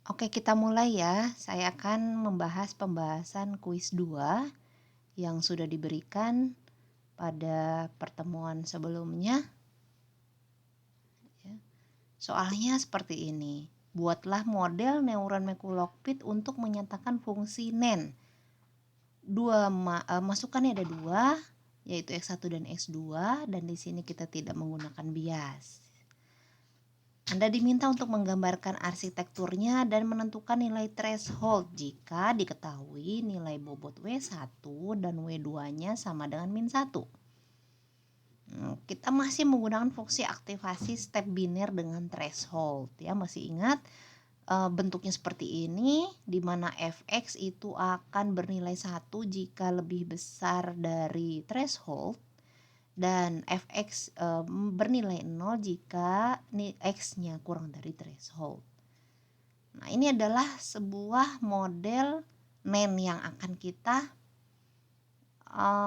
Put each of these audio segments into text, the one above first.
Oke, kita mulai ya. Saya akan membahas pembahasan kuis 2 yang sudah diberikan pada pertemuan sebelumnya. Ya. Soalnya seperti ini. Buatlah model neuron Maculopit untuk menyatakan fungsi NEN. Masukannya ada dua, yaitu X1 dan X2, dan di sini kita tidak menggunakan bias. Anda diminta untuk menggambarkan arsitekturnya dan menentukan nilai threshold jika diketahui nilai bobot W1 dan W2-nya sama dengan min 1. Kita masih menggunakan fungsi aktivasi step biner dengan threshold ya, masih ingat bentuknya seperti ini, di mana fx itu akan bernilai 1 jika lebih besar dari threshold dan fx bernilai 0 jika x-nya kurang dari threshold. Nah, ini adalah sebuah model NEN yang akan kita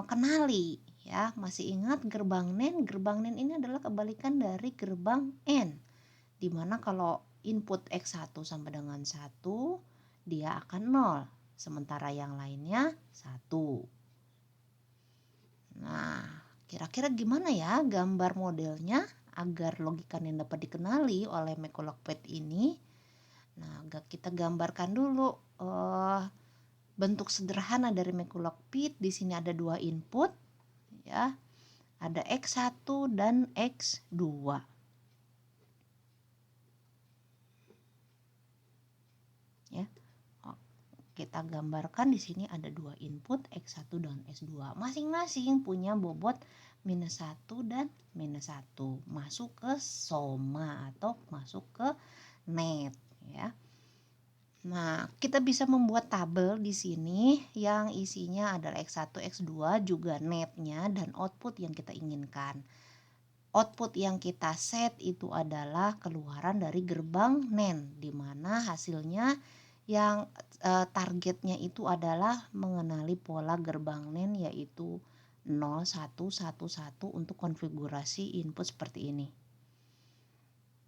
kenali ya. Masih ingat gerbang NEN? Gerbang NEN ini adalah kebalikan dari gerbang N, dimana kalau input X1 sama dengan 1 dia akan 0, sementara yang lainnya 1. Nah, kira-kira gimana ya gambar modelnya agar logika NEN dapat dikenali oleh Maculopit ini? Nah, kita gambarkan dulu bentuk sederhana dari Maculopit. Di sini ada dua input ya. Ada X1 dan X2. Ya. Kita gambarkan di sini ada dua input X1 dan X2. Masing-masing punya bobot minus 1 dan minus 1. Masuk ke soma atau masuk ke net ya. Nah, kita bisa membuat tabel di sini yang isinya adalah X1, X2 juga netnya dan output yang kita inginkan. Output yang kita set itu adalah keluaran dari gerbang NEN, di mana hasilnya yang targetnya itu adalah mengenali pola gerbang NEN, yaitu 0, 1, 1, 1 untuk konfigurasi input seperti ini.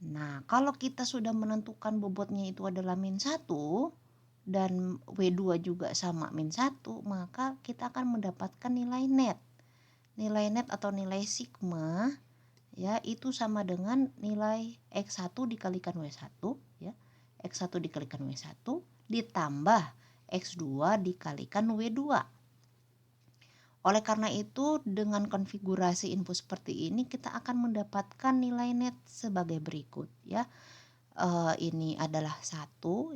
Nah, kalau kita sudah menentukan bobotnya itu adalah min 1 dan W2 juga sama min 1, maka kita akan mendapatkan nilai net. Nilai net atau nilai sigma ya itu sama dengan nilai X1 dikalikan W1 ya. X1 dikalikan W1 ditambah X2 dikalikan W2. Oleh karena itu, dengan konfigurasi input seperti ini kita akan mendapatkan nilai net sebagai berikut ya. Ini adalah 1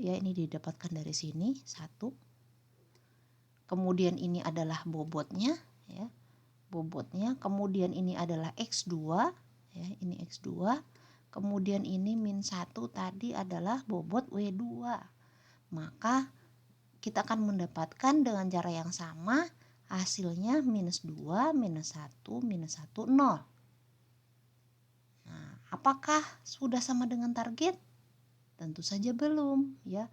ya, ini didapatkan dari sini 1. Kemudian ini adalah bobotnya ya. Bobotnya, kemudian ini adalah X2 ya, ini X2. Kemudian ini min 1 tadi adalah bobot W2. Maka kita akan mendapatkan dengan cara yang sama hasilnya minus 2, minus 1, minus 1, 0. Nah, apakah sudah sama dengan target? Tentu saja belum ya.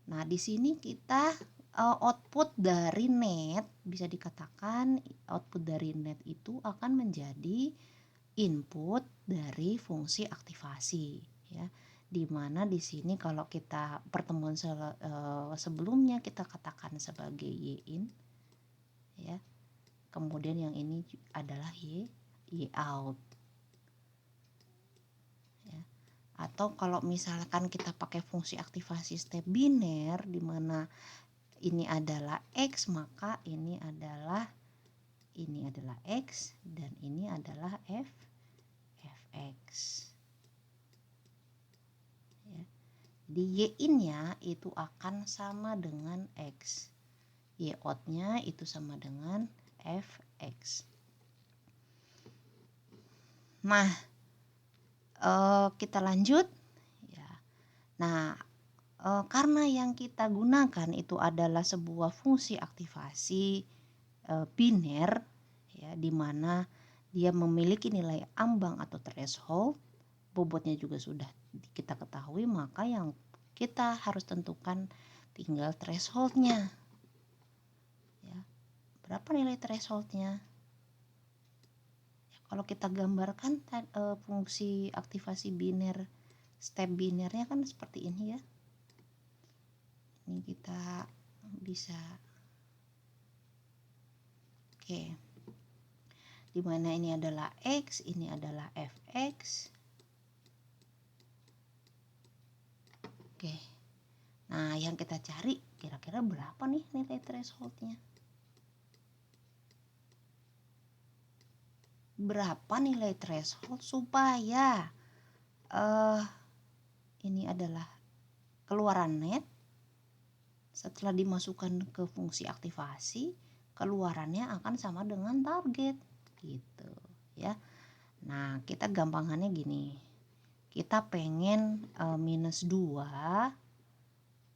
Nah, di sini kita output dari net, bisa dikatakan output dari net itu akan menjadi input dari fungsi aktivasi ya. Dimana di sini kalau kita pertemuan sebelumnya kita katakan sebagai y-in ya. Kemudian yang ini adalah y-out. Ya. Atau kalau misalkan kita pakai fungsi aktivasi step biner di mana ini adalah X, maka ini adalah X dan ini adalah fx. Ya. Di y-in-nya itu akan sama dengan X. Y-out-nya itu sama dengan fx. Nah, kita lanjut ya. Nah, karena yang kita gunakan itu adalah sebuah fungsi aktivasi biner ya, di mana dia memiliki nilai ambang atau threshold, bobotnya juga sudah kita ketahui, maka yang kita harus tentukan tinggal thresholdnya ya. Berapa nilai thresholdnya? Ya, kalau kita gambarkan fungsi aktivasi biner step binernya kan seperti ini ya. Ini kita bisa, oke, dimana ini adalah X, ini adalah fx. Oke, nah yang kita cari kira-kira berapa nih nilai thresholdnya? Berapa nilai threshold supaya ini adalah keluaran net setelah dimasukkan ke fungsi aktivasi, keluarannya akan sama dengan target gitu ya. Nah, kita gampangannya gini. Kita pengen minus 2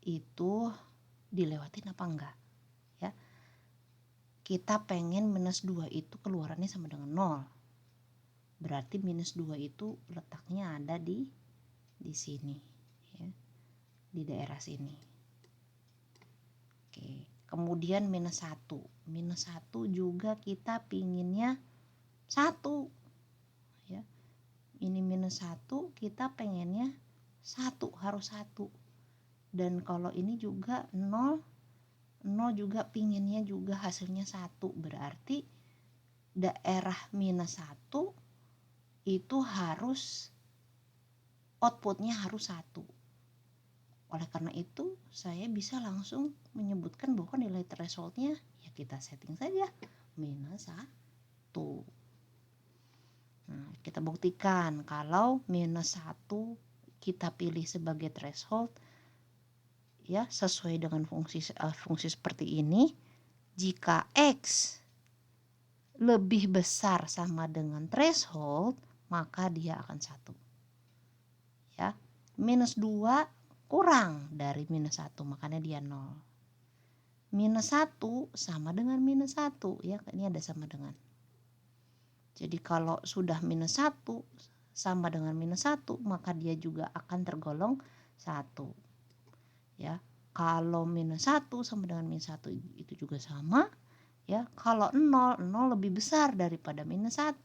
itu dilewatin apa enggak ya. Kita pengen minus 2 itu keluarannya sama dengan 0. Berarti minus 2 itu letaknya ada di sini ya, di daerah sini. Oke, kemudian minus 1. Minus 1 juga kita pinginnya 1 ya. Ini minus 1, kita pengennya 1, harus 1. Dan kalau ini juga 0 juga pinginnya juga hasilnya 1. Berarti daerah minus 1 itu harus outputnya harus 1. Oleh karena itu saya bisa langsung menyebutkan bahwa nilai thresholdnya ya kita setting saja minus 1. Nah, kita buktikan kalau minus 1 kita pilih sebagai threshold ya, sesuai dengan fungsi seperti ini. Jika X lebih besar sama dengan threshold, maka dia akan 1 ya. Minus 2 kurang dari minus 1, makanya dia 0. Minus 1 sama dengan minus 1 ya, ini ada sama dengan. Jadi kalau sudah minus 1 sama dengan minus 1, maka dia juga akan tergolong 1 ya. Kalau minus 1 sama dengan minus 1 itu juga sama ya. Kalau 0 lebih besar daripada minus 1,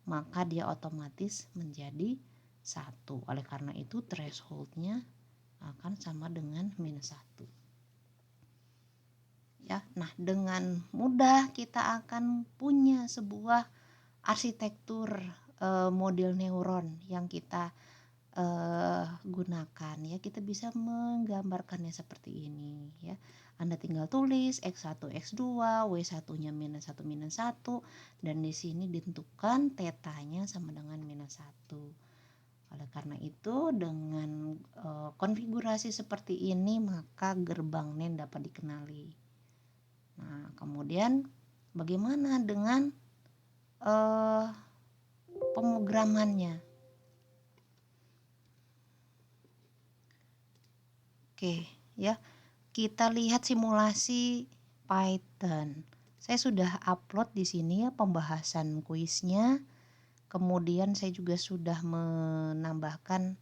maka dia otomatis menjadi 1. Oleh karena itu thresholdnya akan sama dengan minus 1 ya. Nah, dengan mudah kita akan punya sebuah arsitektur model neuron yang kita gunakan ya. Kita bisa menggambarkannya seperti ini ya. Anda tinggal tulis X1 X2, W1-nya minus 1 minus 1, dan di sini ditentukan tetanya sama dengan minus 1. Oleh karena itu dengan konfigurasi seperti ini maka gerbang NAND dapat dikenali. Nah, kemudian bagaimana dengan pemrogramannya? Oke, ya. Kita lihat simulasi Python. Saya sudah upload di sini ya pembahasan kuisnya. Kemudian saya juga sudah menambahkan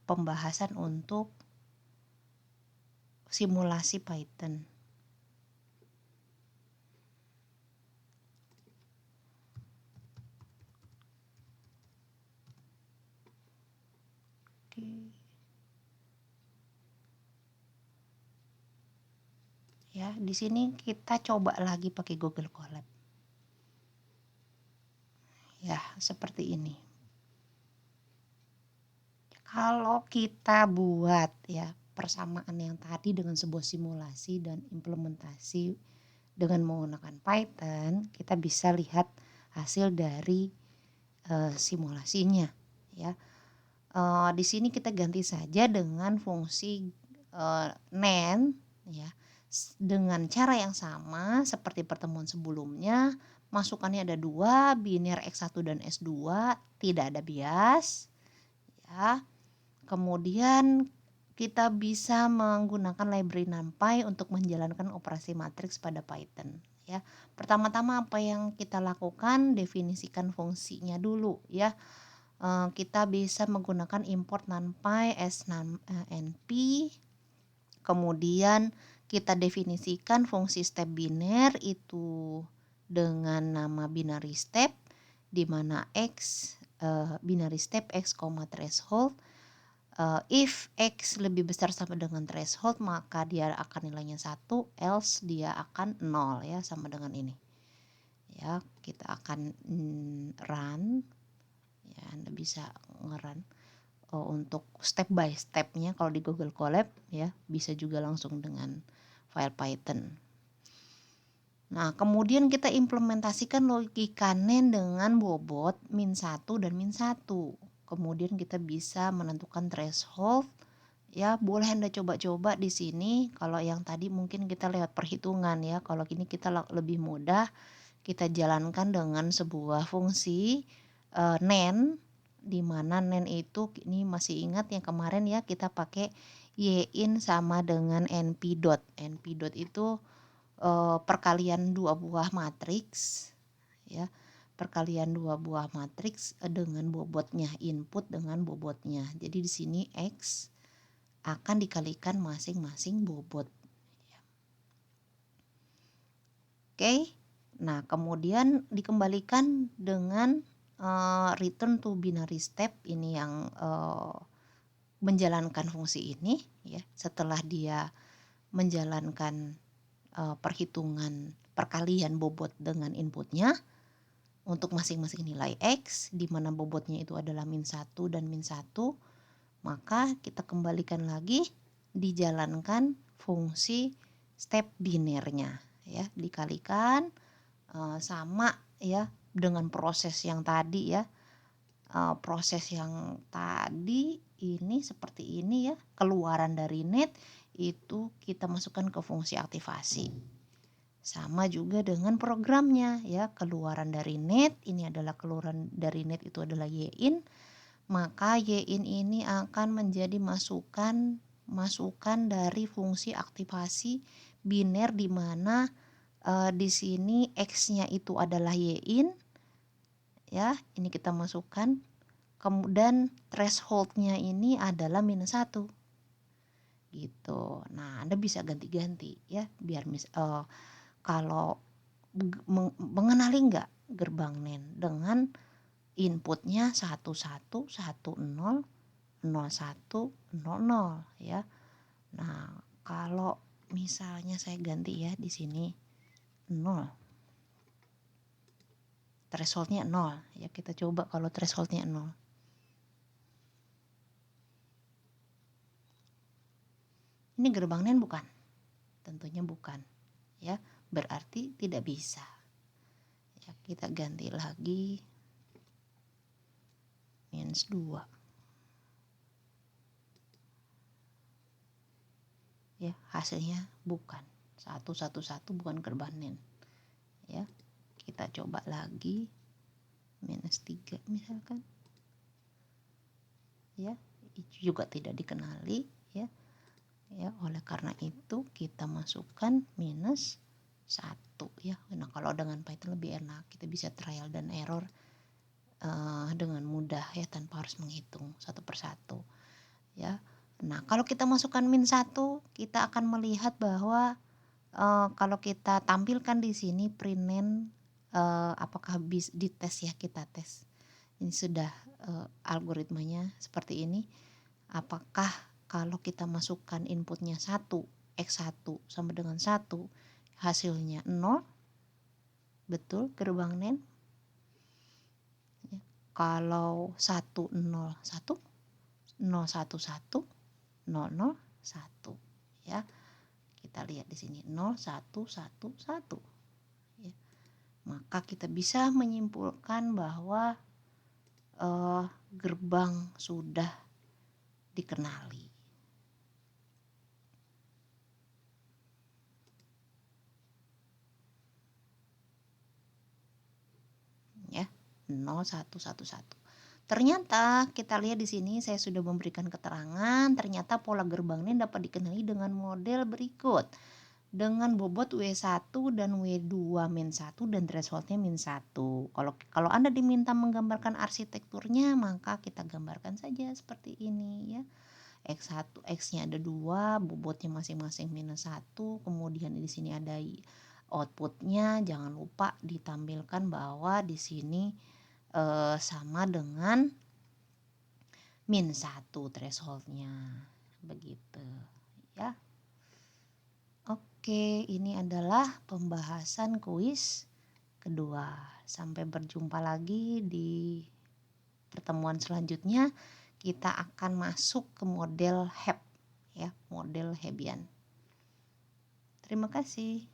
pembahasan untuk simulasi Python. Oke. Ya, di sini kita coba lagi pakai Google Colab. Ya, seperti ini. Kalau kita buat ya persamaan yang tadi dengan sebuah simulasi dan implementasi dengan menggunakan Python, kita bisa lihat hasil dari simulasinya ya. Di sini kita ganti saja dengan fungsi NAND ya, dengan cara yang sama seperti pertemuan sebelumnya. Masukannya ada 2, biner X1 dan S2, tidak ada bias ya. Kemudian kita bisa menggunakan library NumPy untuk menjalankan operasi matriks pada Python ya. Pertama-tama apa yang kita lakukan, definisikan fungsinya dulu ya. Kita bisa menggunakan import NumPy as np. Kemudian kita definisikan fungsi step biner itu dengan nama binary step, di mana x binary step x, threshold If X lebih besar sama dengan threshold maka dia akan nilainya 1, else dia akan 0 ya, sama dengan ini. Ya, kita akan run ya, Anda bisa nge-run untuk step by step-nya kalau di Google Colab ya, bisa juga langsung dengan file Python. Nah, kemudian kita implementasikan logika NAND dengan bobot -1 dan -1. Kemudian kita bisa menentukan threshold ya, boleh Anda coba-coba di sini. Kalau yang tadi mungkin kita lewat perhitungan ya, kalau ini kita lebih mudah, kita jalankan dengan sebuah fungsi NAND, di mana NAND itu ini masih ingat yang kemarin ya, kita pakai yin sama dengan np dot. Np dot itu perkalian dua buah matriks ya, perkalian dua buah matriks dengan bobotnya, input dengan bobotnya. Jadi di sini X akan dikalikan masing-masing bobot. Oke. Nah, kemudian dikembalikan dengan return to binary step, ini yang menjalankan fungsi ini ya. Setelah dia menjalankan perhitungan perkalian bobot dengan inputnya untuk masing-masing nilai X, di mana bobotnya itu adalah -1 dan -1, maka kita kembalikan lagi, dijalankan fungsi step binernya ya, dikalikan sama ya dengan proses yang tadi ya. Proses yang tadi ini seperti ini ya, keluaran dari net itu kita masukkan ke fungsi aktivasi. Sama juga dengan programnya ya, keluaran dari net ini adalah keluaran dari net itu adalah yin, maka yin ini akan menjadi masukan dari fungsi aktivasi biner, di mana di sini X-nya itu adalah yin ya, ini kita masukkan. Kemudian threshold-nya ini adalah -1 gitu. Nah, Anda bisa ganti-ganti ya, biar kalau mengenali nggak gerbang NAND dengan inputnya 11, 10, 01, 00 ya. Nah, kalau misalnya saya ganti ya di sini 0, thresholdnya 0 ya, kita coba kalau thresholdnya 0. Ini gerbang NAND bukan? Tentunya bukan ya, berarti tidak bisa ya. Kita ganti lagi -2 ya, hasilnya bukan 111, bukan gerbang NAND ya. Kita coba lagi -3 misalkan ya, itu juga tidak dikenali ya. Oleh karena itu kita masukkan -1 ya. Nah, kalau dengan Python lebih enak, kita bisa trial dan error dengan mudah ya, tanpa harus menghitung satu persatu ya. Nah, kalau kita masukkan -1, kita akan melihat bahwa kalau kita tampilkan di sini print NAND, apakah bisa dites ya, kita tes. Ini sudah algoritmanya seperti ini. Apakah kalau kita masukkan inputnya 1, X1 sama dengan 1, hasilnya 0? Betul, gerbang NAND. Ya. Kalau 101, 011, 001 ya. Kita lihat di sini 0111 ya. Maka kita bisa menyimpulkan bahwa gerbang sudah dikenali ya, 0111. Ternyata kita lihat di sini saya sudah memberikan keterangan, ternyata pola gerbang ini dapat dikenali dengan model berikut. Dengan bobot W1 dan W2 -1 dan thresholdnya -1. Kalau Anda diminta menggambarkan arsitekturnya, maka kita gambarkan saja seperti ini ya. X1, X-nya ada 2, bobotnya masing-masing -1, kemudian di sini ada outputnya. Jangan lupa ditampilkan bahwa di sini sama dengan min 1 thresholdnya, begitu ya. Oke, ini adalah pembahasan kuis kedua. Sampai berjumpa lagi di pertemuan selanjutnya. Kita akan masuk ke model Hebb ya, model Hebbian. Terima kasih.